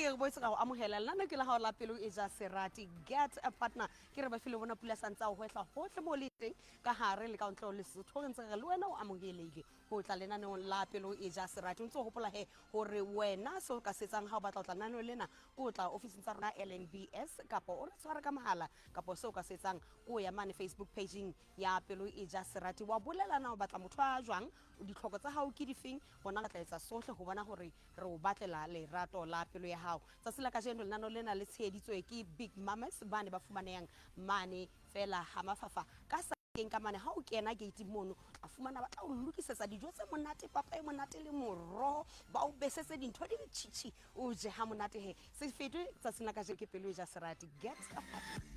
ke re boetse ka go amohela lena ke la ga o la pelo e ja serati get a partner ke re ba file bona pula santsa o hwetla hohle mo le teng ka hare le ka ntle o le sotho ntse re le wena o amohelehile go tla lena ne la pelo e ja serati ntse go hopola he hore wena so ka setsang ha o batla o tla nano lena go tla ofising tsa rona LNBS kapo o re tshwara ka mahala kapo so ka setsang go ya mane Facebook pageng ya pelo e ja serati wa bolelana o batla motho a jwang ditlhoko tsa hao ke difeng bona tla etsa sohle go bona gore re o batlela lerato la pelo ya hao tsa sela ka jeno lenano lena le tsheditswe ke Big Mamas ba ne ba fumanang mane fela ha mafafa ka sa keng ka mane ha o kena gate mono a fumana ba tla o lokisetsa dijo tse monate papa e monate le moro ba o besetse dintho di ditšhitši o je ha monate he se fetwe tsa sela ka jeno ke pelo e ja serati get a partner.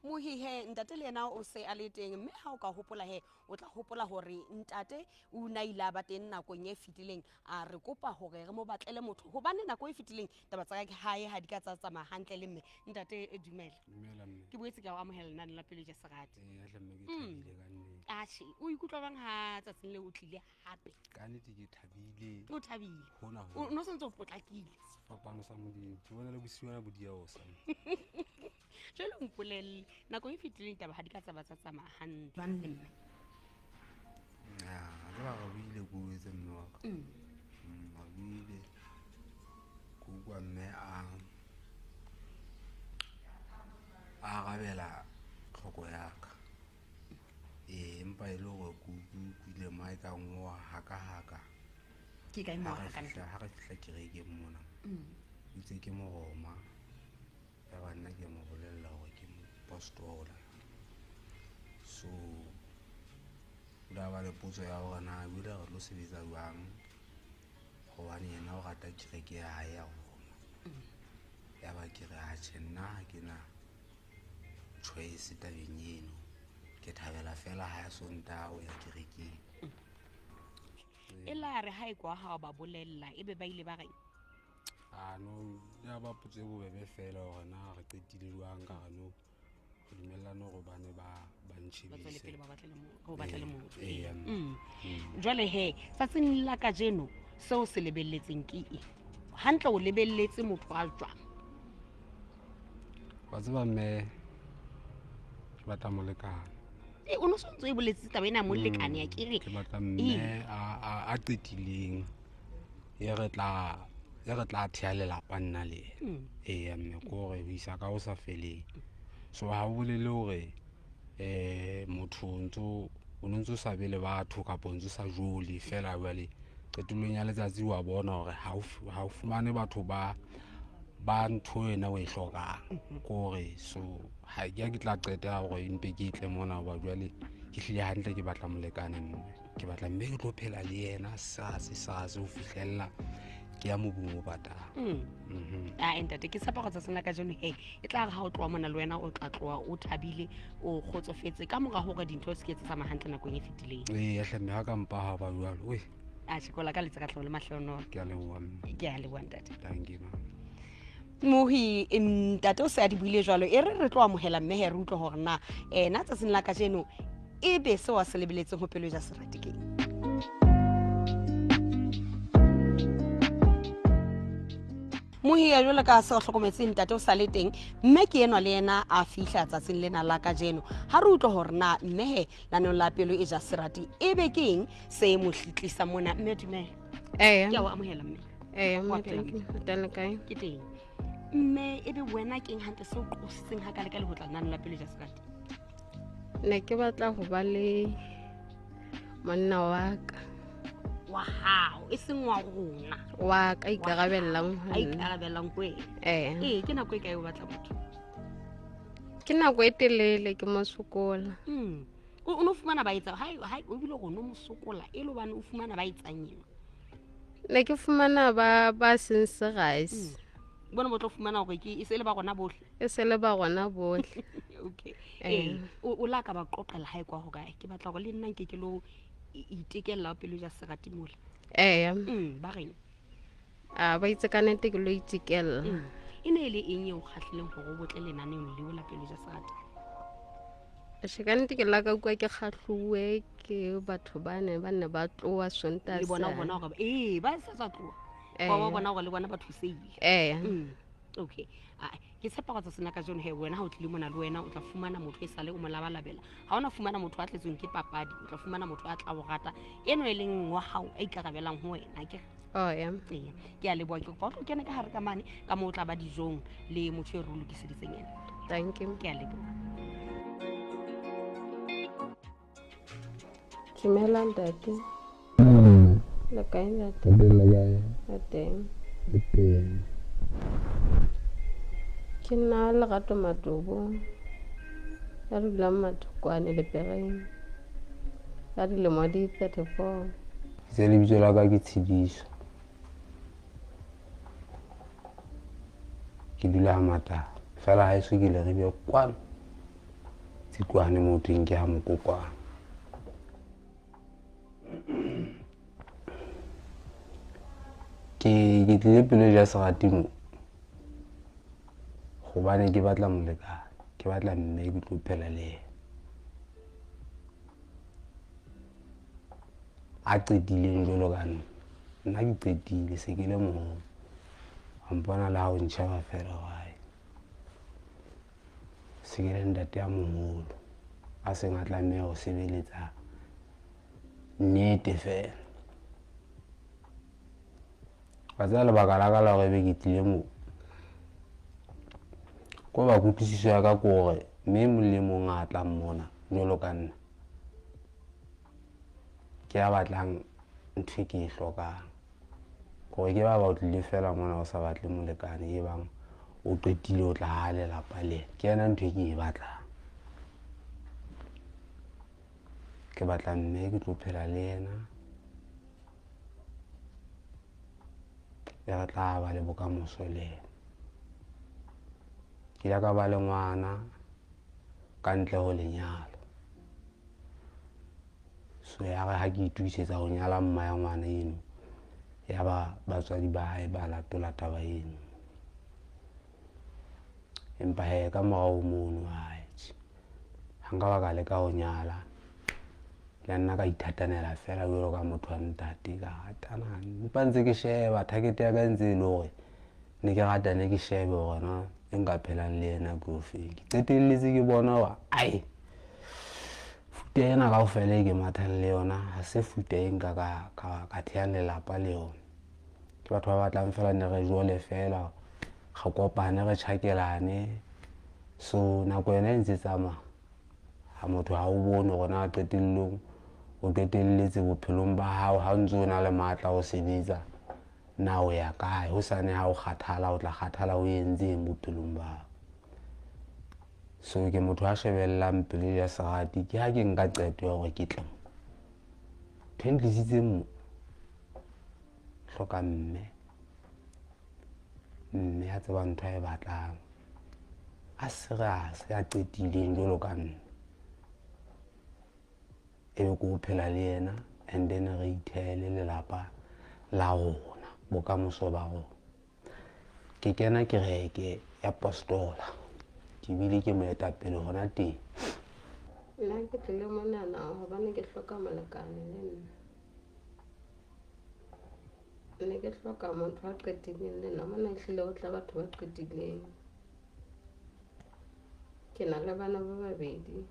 Mohihe ntate le yena o se a le teng mme ha o ka hopola he o tla hopola hore ntate o naila ba teng nakong e fetileng a re kopa hore re mo batlele motho hobane nako e fetileng taba tsa ka hae ha di ka tsamaya hantle le mme ntate dumela mme ke boetse ka o amohela nna la pele ja serati ya hle mme ke thabile ka nnete ashi o ikutlwa bang ha tsatsing le o tlile hape ka nnete ke thabile o thabile hona o no sentse o potlakile fapano sa modimo ke bona le bosiwana bodia o sa jalo mpolelle nako e fetileng taba ha di ka tsamaya hantle jwang le mme ya ke ba go ile go etsa mme wa ka ba ile go kwa mme a gabela tlhoko ya ka empa e le gore ku ile mai ka ngwa haka ke ka mo ha kana ha re fihla kerekeng mona ntse ke mo roma ya bana ke mo bolella gore ke mo pastola so da ba le potso ya gore na bile re lo sebetsa jwang gobane yena o rata kereke ya hae ya roma ya ba ke re ha tšhenna ha ke na choice tabeng eno ke thabela fela ha sontaga o ya kerekeng e la re ha e kwa ha ba bolella ebe ba ile ba reng no ya ba potse bobebe fela gore na re qetile jwang ka gano go dumellana gore ba ne ba tswele pele ntšhebise ba batlele motho Ee, jwale he tsatsing la ka jeno seo se lebelletseng ke hantle o lebelletse motho a jwang wa tseba mme ke batla molekane o no sontse e boletse taba ena mo lekane ya kere ke batla mme a qetileng e re tla thea lelapa nna le ena mme ko re ho isa ka o sa feleng so ha o bolele hore motho o ntse o sa be le batho kapo o ntse o sa jole fela jwale qetellong ya letsatsi wa bona hore ha o fumane batho ba ntho ena o e hlokang kore so ha ke tla qeta gore mpe ke itle mona ba jwale ke hlile hantle ke batla molekane mme ke batla mme ke tlo phela le yena sase ho fihlella ke ya mobung o batang ntate ke tshepa go tsatsing la ka jeno he e tla re ha o tloa mona le wena o tla tloa o thabile o kgotsofetse ka mora hore dintho se ke tsa tsamaya hantle nakong e fetileng hle mme ha ka mpa ha ba jwalo we shikola ka letsa ka tlholo le mahlono ke a leboha mme ke a leboha ntate thank you mama mohi ntate o se a di buile jwalo e re tlo amohela mme he re utlwe hore na ena tsatsing la ka jeno e be se wa se lebeletseng ho pelo ja serati keng mohi ya jwale ka se o hlokometseng ntate o sa le teng mme ke enwa le yena a fihla tsatsing lena la ka jeno ha re utlwe hore na mme he lanong la pelo e ja serati e be keng se mo hlitlisa mona mme dumela ke a o amohela mme mme thank you tala kae ke teng mme e be wena keng hantle se o qositseng ha kale ka le ho tla nna la pelo ja serati ne ke batla go ba le monna wa ka wa hao e seng wa rona wa ka ikarabellang ho a nna ikarabellang ko ena ke nako e kae o batla motho ke nako e telele ke mo sokola o no fumana ba etsa ha o bile go no mo sokola e le bana o fumana ba etsanyeng ne ke fumana ba sense guys bona bo tlo fumana gore ke e se le ba gona bohle e se le ba gona bohle okay o la ka ba qoqela ha e kwa ho kae ke batla go le nna nke ke lo itekella pelo ja serati mola ba reng ba itse ka nnete ke lo itekella e ne le eng o kgahlileng gore o botle lenaneng leo la pelo ja serati ka nnete ke la ka kwa ke kgahlilwe ke batho ba ne ba tloa Sontaha le bona o sa. bona gore ba sa tswa tloa ba bona gore le bona ba thuseile okay ke tshepa go tsa sena ka jone he wena ga o tlile mona le wena o tla fumana motho e sale o mo labalabela ga ona fumana motho a tletsweng ke papadi o tla fumana motho a tla go rata eno e leng wa gago a ikarabelang go wena ke ke a leboa ke kopa o tlo kene ka gare ka mane ka mo o tla ba dijong le motho e re o lokiseditseng ena thank you. ke a leboa Dumela ntate. Le kae ntate? A teng. Ke nna Lerato Matobo ya dulang Mathokwane Lepereng ka dilemo di 34. Se lebitso la ka ke Tshidiso ke dula Matala fela ha eso ke le re be kwana Tsikwane mo teng ke ha Mokokwane ke tlile pele ja serati mo gobane ke batla molekane ke batla mme ke tlo phela le yena a qetileng jalo ka nna ke qetile se ke le moholo a mpona le ha o ntšhaba fela gae se ke le ntate a moholo a seng a tlameha go sebeletsa nnete fela wa tsaya lebaka la ka la gore be ke tlile mo ko ba kutlwisiso ya ka ke gore mme mong le mong a tlang mona jalo ka nna ke a batlang ntho e ke e hlokang gore ke ba o tlile fela mona o sa batle molekane e bang o qetile o tla ha lelapa le ke yena ntho e ke e batlang ke batla mme ke tlo phela le yena ya tla ba le bokamoso le yena ke ya ka ba le ngwana ka ntle go lenyalo so ya re ha ke itukisetsa go nyala mma ya ngwana eno ya ba batswadi ba hae ba latola taba eno empa he ka morao mono hae ha nka ba ka leka go nyala le nna ka ithatanela fela jalo ka motho wa ntate ka ratana mpa ntse ke sheba target ya ka ntse e le gore ne ke ratane ke shebe gona e nka phelang le yena ke ofeng ke qetelletse ke bona wa ai futa ena kaofela e ke mathang le yona ga se futa e nka ka theang lelapa le yona ke batho ba batlang fela ne re jole fela ga kopane re tšhakelane so nako yona e ntse tsamaya ga motho ga o bone gona a qetellong o qetelletse bophelong ba hao ha o ntse o na le maatla go sebetsa na o ya kae ho sane ha o kgathala o tla kgathala o entseng bophelong ba hao so ke motho a shebellang pele ya serati ke ha ke nka qeto ya gore ke tle ntho e ntlisitse mo hloka mme a tseba ntho a e batlang a serious a qetileng jalo ka nna e be ko phela le yena and then re ithele lelapa la rona bokamoso ba rona ke kena kereke ya Apostola ke bile ke moetapele gona teng Nna ke tlile monana hobane ke hloka molekane le nna. Ne ke hloka motho a qetileng le nna mona ehlile o tla batho ba qetileng. Ke na le bana ba babedi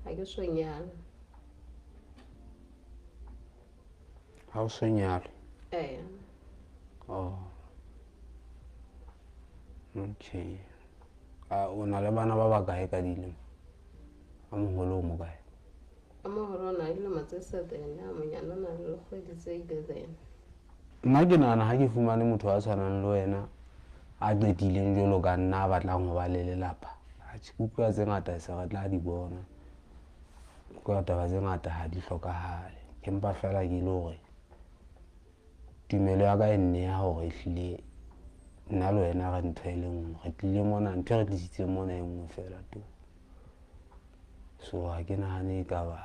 ha ke so nyala. ha o so nyalwe okay o na le bana ba bakae ka dilemo a moholo o mo kae a moholo na dilemo tse 7 a monyana na le kgwedi tse 11. nna ke nahana ha ke fumane motho a tshwanang le wena a qetileng jalo ka nna a batlang ho ba le lelapa kutlwa tse ngata se re tla di bona kutlwa taba tse ngata ha di hlokahale empa fela ke le hore tumelo ya ka e nne ya hore ehlile nna le wena re ntho e le nngwe re tlile mona ntho re tlisitseng mona e nngwe fela to so ha ke nahane ka ba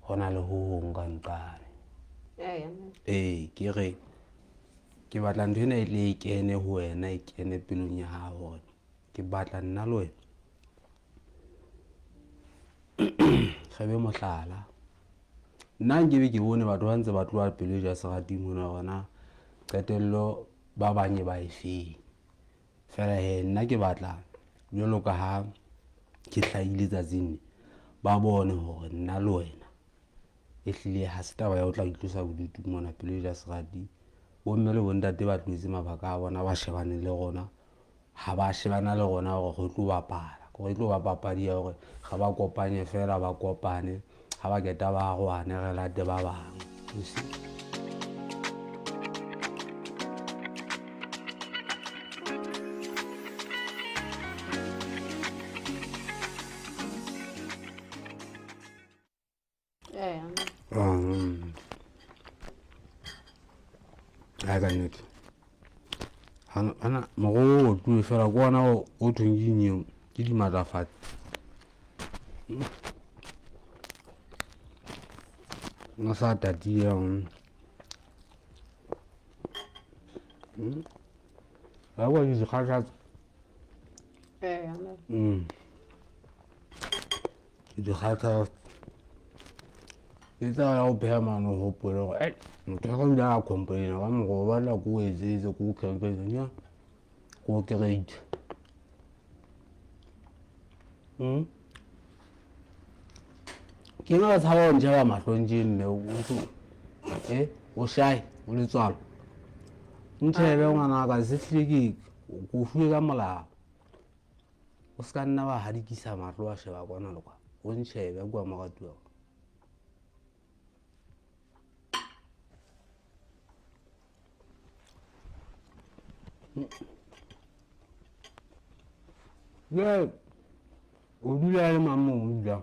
hona le ho hong ka nqane ke re ke batla ntho ena e tle e kene ho wena e kene pelong ya hao hore ke batla nna le wena re be mohlala nna nke be ke bone batho ba ntse ba tloa pele ja serateng mona gona qetello ba banye ba efeng fela he nna ke batla jalo ka ha ke hlahile tsatsing ba bone hore nna le wena ehlile ha se taba ya o tla itlosa bodutu mona pele ja serati bomme le bontate ba tlotse mabaka a bona ba shebane le gona ha ba shebana le gona gore go tlo bapala gore tlo ba papadi ya gore ga ba kopanye fela ba kopane ha ba keta ba goane re late ba bang I got it. Ana mo tu fela ko ana o thungini ke di matlafatsa no sa tati ba wa di khatsa di khatsa itsa ya o phe mano ho polo motho ga nda complain ga mo go bala go etsetse go kgekenya go kereit ke na tsaba o njela mahlonjeng ne o shai o le tswalo ntshebe ngwana ka se hliki go fuwe ka molao o ska nna ba hadikisa matlo a sheba kwana le kwa o ntshebe kwa magatuwa ye o dula le mamma o dula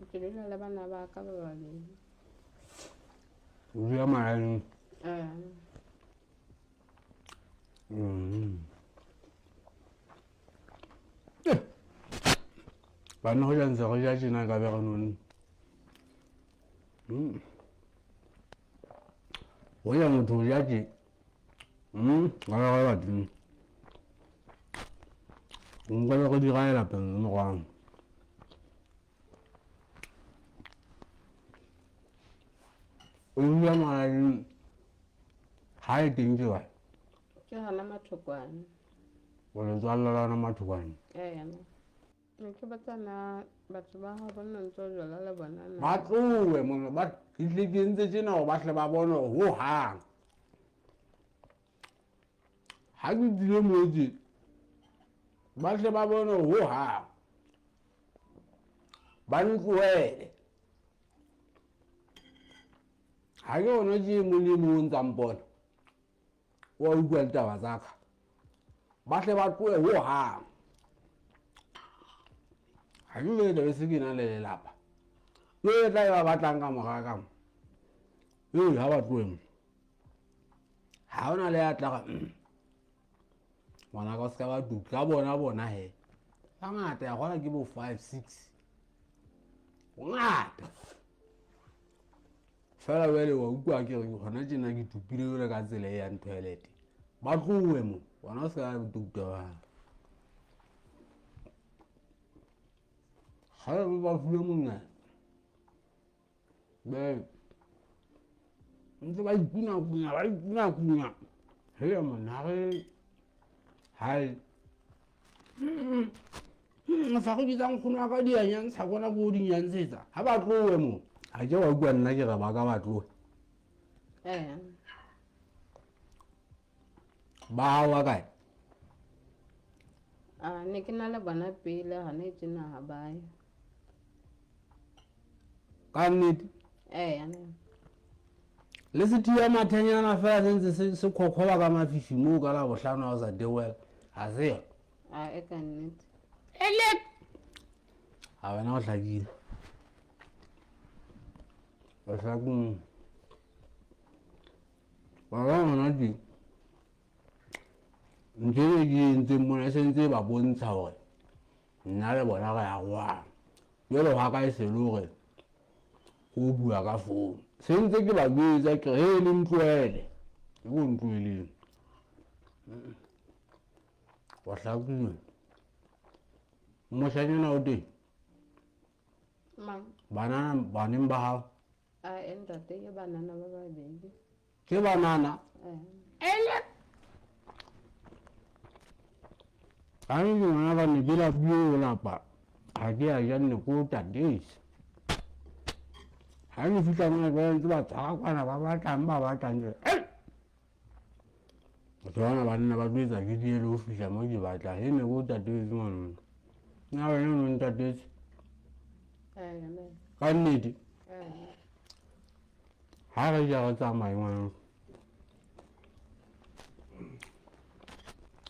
ke dula le bana ba ka ba babedi o dula marang bana go jantse go ja tjena ka be ganone go ya motho o ja tje ga ba batho nka be go dira lapeng mo gwang o dula marang ha e teng tje wa ke hana mathokwane o le tswalla lana mathokwane ke batsana batho ba ha bona ntse o jala le bona ba tlowe mona ba itlekentse tjena go ba hle ba bone ho hang ha ke dile motse ba hle ba bone ho hang ba ntloele ha ke ona je mo le mo ntsa mpona wa utlwa ditaba tsaka ba hle ba tloe ho hang ha ke le be se ke na le lelapa yo tla ba batlang ka moga ka mo yo ha ba tloe ha ona le atla ga ngwana ka ska ba dutla bona he ba ngata ya gona ke bo 5 6 ngata fela wele wa utlwa ke re gona tjena ke tupile yole ka tsela ya toilet ba tloe mo bona ska dutla ha ba fule monna be ntse ba ipuna he monna re hai fa go ditang khona ka dia nyantsha bona go di nyantsetsa ha ba tloe mo ha ke wa bua nna ke re ba ka ba tloe ba wa kae ne ke na le bona pele ha ne tsena ha bae ka nnete le se tia mathanyana fela sentse se khokhoba ka mafifi mo ka la bohlano a sa dewela ha se e ka nnete ele ha wena o hlakile o hlakung ba ngwana di ntse ke ntse mona sentse ba bontsha hore nna le bona ga ya gwa jalo ga ka e se lore go bua ka phone sentse ke ba botsa ke he le ntloele e go ntloeleng wa hlakile moshanyana o teng baneng ba hao ntate ke banana ba babedi. ke banana ka ke ngwana ba ne ke lapile lapa ga ke ya janne ko tatese ga ne fitlha mona ba ntse ba tshwara kwana ba batlang ke bona banna ba tloetsa ke diele go fitlha mo ke batlang e ne ko tatese ngwana na wena o neng tatese ka nnete ga re ja go tsamaye ngwana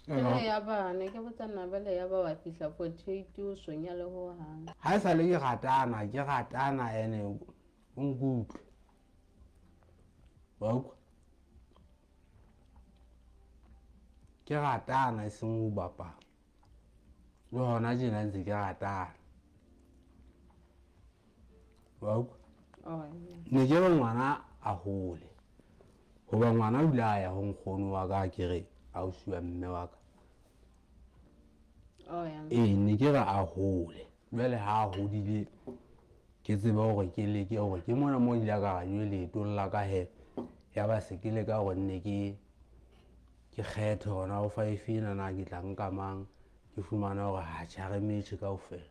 Ele ya ba ne ke botsana bele ya ba wa fihla 48 o sonya le ho hang. ga e sa le ke gatana ene o nkutlwe wa utlwa ke gatana e seng o bapala le gona tjena ntse ke gatana wa utlwa ne ke re ngwana a gole goba ngwana o ile a ya go nkgono wa ka ke re a o siwa mme wa ka ne ke re a gole jwale ha a godile ke tseba gore ke leke gore ke mona mo ile ka ga jwe leeto lla ka he ya ba se ke le ka gonne ke kgethe gona go 5 ena na ke tla nka mang ke fumana gore ha tshare metšhe kaofela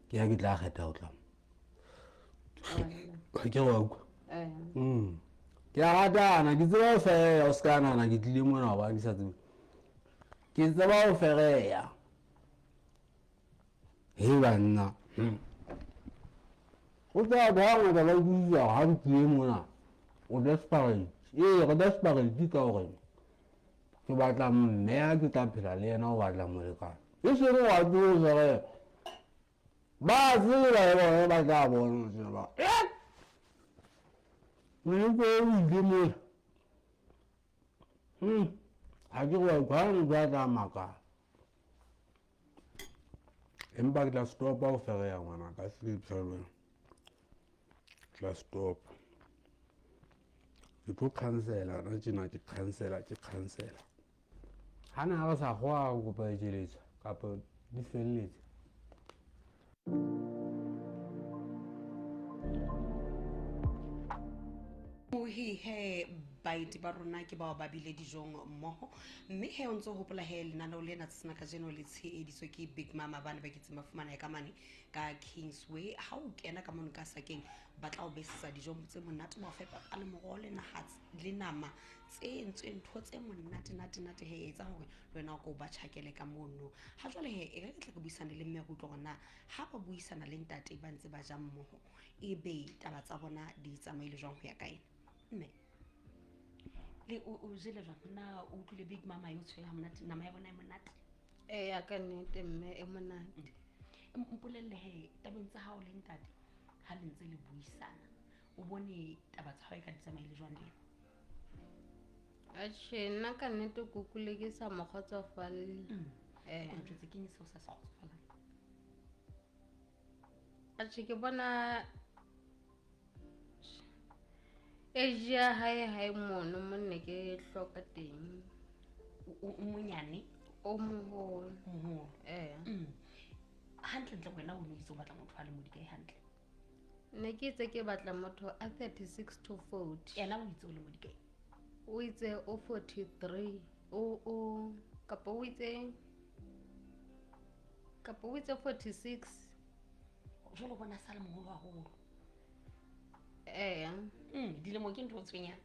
ke ya ke tla kgetha go tla ke wa utlwa ke a ratana ke tseba go fereya o se ka nana ke tlile mona gobane ke sa tsebe ke tseba go fereya he banna o tseba batho ga ngata ba utlwisisa ga re tlile mona o desperate go desperate ka gore ke batla mme ya ke tla phela le yena o batla molekane e seng wa tlo fereya ba tseba e bona ba tla bona sena ba moleko o ile mona ha ke go kwa ne ba tla makala empa ke tla stopa go fereya ngwana ka sleep server tla stop ke tlo cancela na tjena ke cancela ha na re sa go a kopa eletsa kapa di felletse he baeti ba rona ke bao ba bile dijong mmoho mme he o ntse o hopola he lenaneo lena tsena ka jeno le tsheeditswe ke Big Mama bana ba ke tsema fumana ka mane ka Kingsway ha o kena ka mono ka sakeng ba tla o besisa dijo tse monate mo fepa a le moroho le nahatse le nama tse ntho tse monate he etsa hore wena go ba tshakele ka mono ha jwale he e ka tla go buisana le mme go tlo gona ha ba buisana le ntate ba ntse ba ja mmoho e be taba tsa bona di tsamaile jwang ho ya kae mme le o jele jwang na o tlile Big Mama yo tshwela monate nama ya bona e monate ya ka nnete mme e monate mpolelle he tabeng tsa hao le ntate ha le ntse le buisana o bone taba tsa hao ka di tsamaile jwang le nna ka nnete kukule ke sa mokgotsofalle o ntse ke nse o sa kgotsofalang ke bona Asia hae mono monne ke hloka teng o monyane o moholo hantle wena o itse o batla motho a le modikae hantle ne ke itse ke batla motho a 36 to 40 ena o itse o le modikae o itse o 43 o kapa o itse 46 jolo bona sa le moholo haholo dilemo ke ntho o tshwenya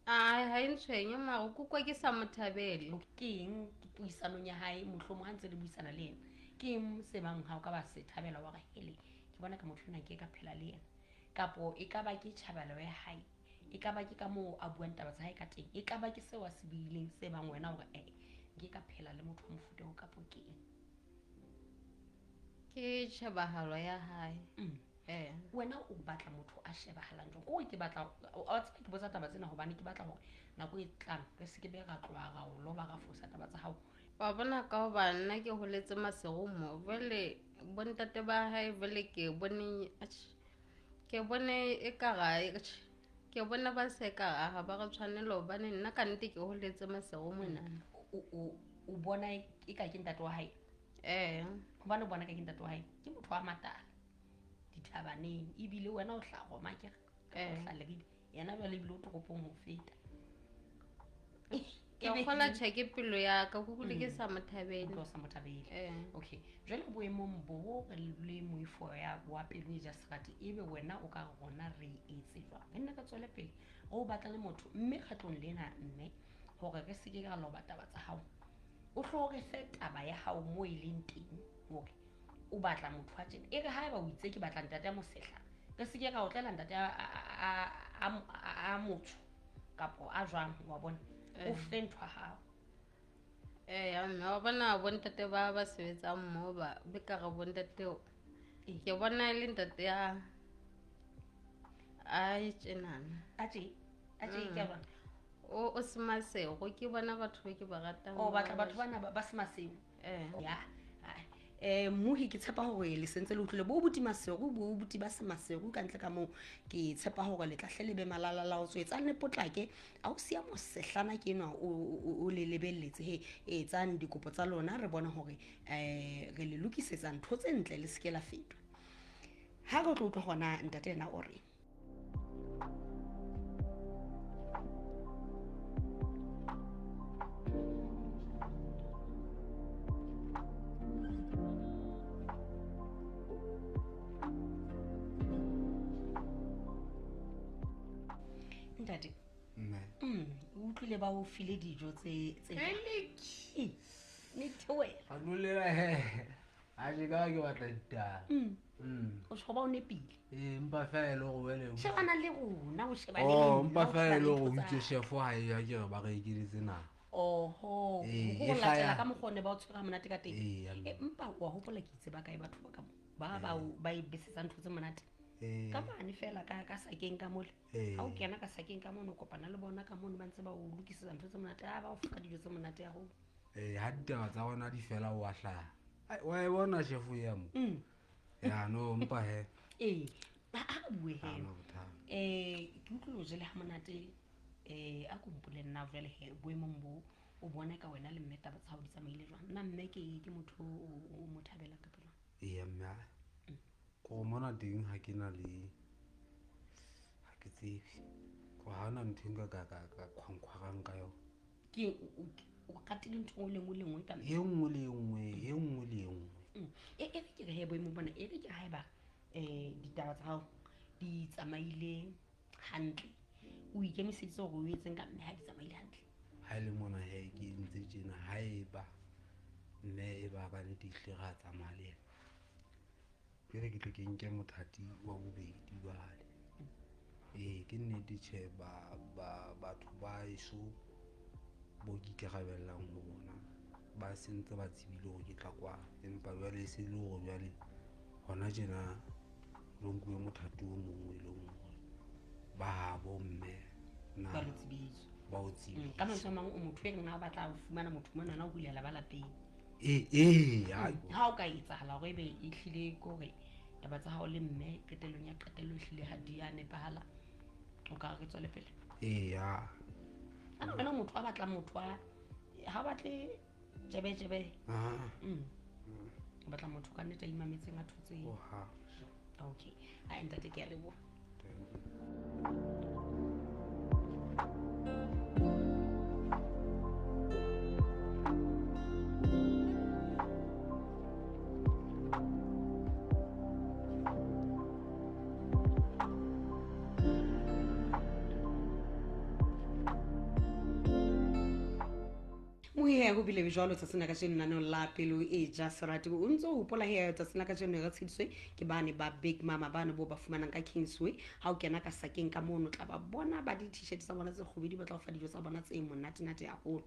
ha e ntshwenye mara kukwa ke sa mothabele ke eng puisanong ya hae mohlomong ha ntse le buisana le yena ke eng se bang ha o ka ba se thabela wa ga hele ke bona ka motho nna ke ka phela le yena kapo e ka ba ke tjhabelo ya hae e ka ba ke ka moo a buang taba tsa hae ka teng e ka ba ke seo a se buileng se bang wena hore ke ka phela le motho wa mofuta o kapo ke eng ke tjhabahalo ya hae wena o batla motho a shebahalang jwang o ke batla a tseba ke botsa taba tsena hobane ke batla hore nako e tlang re se ke be ra tloa ra o lo ba ga fosa taba tsa hao wa bona ka hoba nna ke holetse maseromo vele bontate ba hae vele ke bone e ka ga ke bona ba se ka ga ba re tshwanela hobane nna ka nnete ke holetse maseromo nana o bona e ka ke ntate wa hae hobane o bona ka ke ntate wa hae ke motho wa matala dithabaneng ebile wena o hlagoma ke hlalegile yena jwale ebile o toropong ho feta ke kgola check pelo ya ka go bule ke sa mothabele o sa mothabele okay jwale boemong bo re le moifo ya wa pelo e ja serati ebe wena o ka gona re etse jwang nna ka tswele pele o batla le motho mme kgatlong lena mme hore re seke ka lo bataba tsa hao o hlorefe taba ya hao mo e leng teng hore o batla motho a tjena e re ha eba o itse ke batla ntate ya mosehla re seke ka o tlela ntate a motho kapo a jwang wa bona o fentwa hao ya mme wa bona bontate ba sebetsang mmoho ba be ka re bontate ke bona le ntate ya a tjenana a tje ke bona o semasego ke bona batho ba ke ba ratang o batla batho bana ba semasego ya muhi ke tshepa hore le sentse le utlwile bo buti masego bo buti ba semasego ka ntle ka moo ke tshepa hore le tlahle le be malala la o tswetsa ne potlake a o sia mosehlana ke enwa o le lebelletse he etsang dikopo tsa lona re bona hore re le lokisetsa ntho tse ntle le seke la fetwa ha go tlo utlwa gona ntate ena o re ntate o utlwile ba o file dijo tse ne theoela a nolela he a je ka ke batla ditaba o tshoba o nepile empa fela go bele shebana le rona o sheba empa fela go itse chef ha ya ke ba re ikiletse na oho go latela ka mogone ba o tshwara monate ka teng empa wa hopola ke itse ba kae batho ba ka ba e besetsa ntho tse monate ka mane fela ka sakeng ka mole ha o kena ka sakeng ka mono kopana le bona ka mono ba ntse ba o lokisetsa ntho tse monate ba o fuka dijo tse monate ya go ha ditaba tsa gona di fela o a hlaya wa e bona chef ya mo ya no mpa he a bue he ke utlwile jele ha monate a kompole nna jwale he boemong bo o bone ka wena le mme taba tsa hao di tsamaile jwang nna mme ke motho o mo thabelang ka pelo mme go mona ding ha ke na le ha ke tsebe go hana nthinga ka khwankgwarang ka yo ke o katile ntho le ngwe ka e nngwe le nngwe e re ke re he boemo bona e re ke ha eba ditaba tsa hao di tsamaile hantle o ikemiseditse hore o etseng ka mme ha di tsamaile hantle ha ile mona he ke ntse tjena ha eba mme e ba ka le dihle ga tsamaya ke re ke tle ke nke mothati wa bobedi bale ke nnete tjhe batho ba iso bo ke ikarabellang ho bona ba sentse ba tsebile hore ke tla kwa empa jwale se le hore jwale hona tjena lo nkuwe mothati o mongwe le mongwe ba habo mme na ba o tsebile ka mantswe a mang o motho e nna batla ho fumana motho mona na o bulela ba lapeng ha o ka etsahala hore ebe e hlile kore taba tsa hao le mme qetellong ya qetello hlile ha di ya nepahala o ka re tswele pele ana motho a batla motho ha batle jebe o batla motho ka nnete a imametseng a thotse okay a ntate ke a leboha he go bile jwalo tsa sena ka jeno naneng la pelo e ja serati o ntse o hopola he tsa sena ka jeno re tshediswe ke bane ba big mama bane bo ba fumanang ka Kingsway ha o kena ka sakeng ka mono tla ba bona ba di t-shirt tsa bona tse khubedi ba tla go fa dijo tsa bona tse monate nate ya holo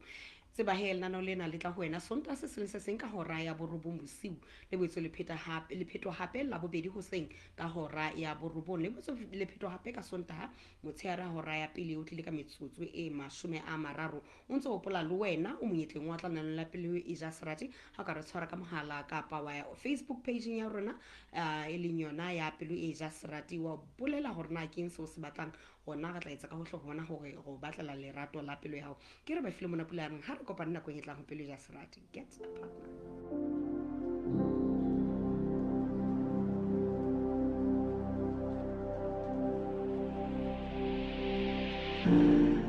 tseba he lena no lena le tla ho wena sonta se seng se seng ka hora ya borobong bosiu le boetso le phetho hape la bobedi hoseng ka hora ya borobong le boetso le phetho hape ka sonta motshehara hora ya pele o tlile ka metsotso e 30 o ntse o pola le wena o monyetleng wa tla nang la pele e ja serati ha ka re tshwara ka mohala ka pa wa Facebook page ya rona e leng yona ya pele e ja serati wa bolela hore na ke eng se o se batlang gona ga tla etsa ka hohle gona hore go batlela lerato la pelo ya hao ke re ba file mona pula reng ha re kopana nako e tlang go pele ja serati get a partner okay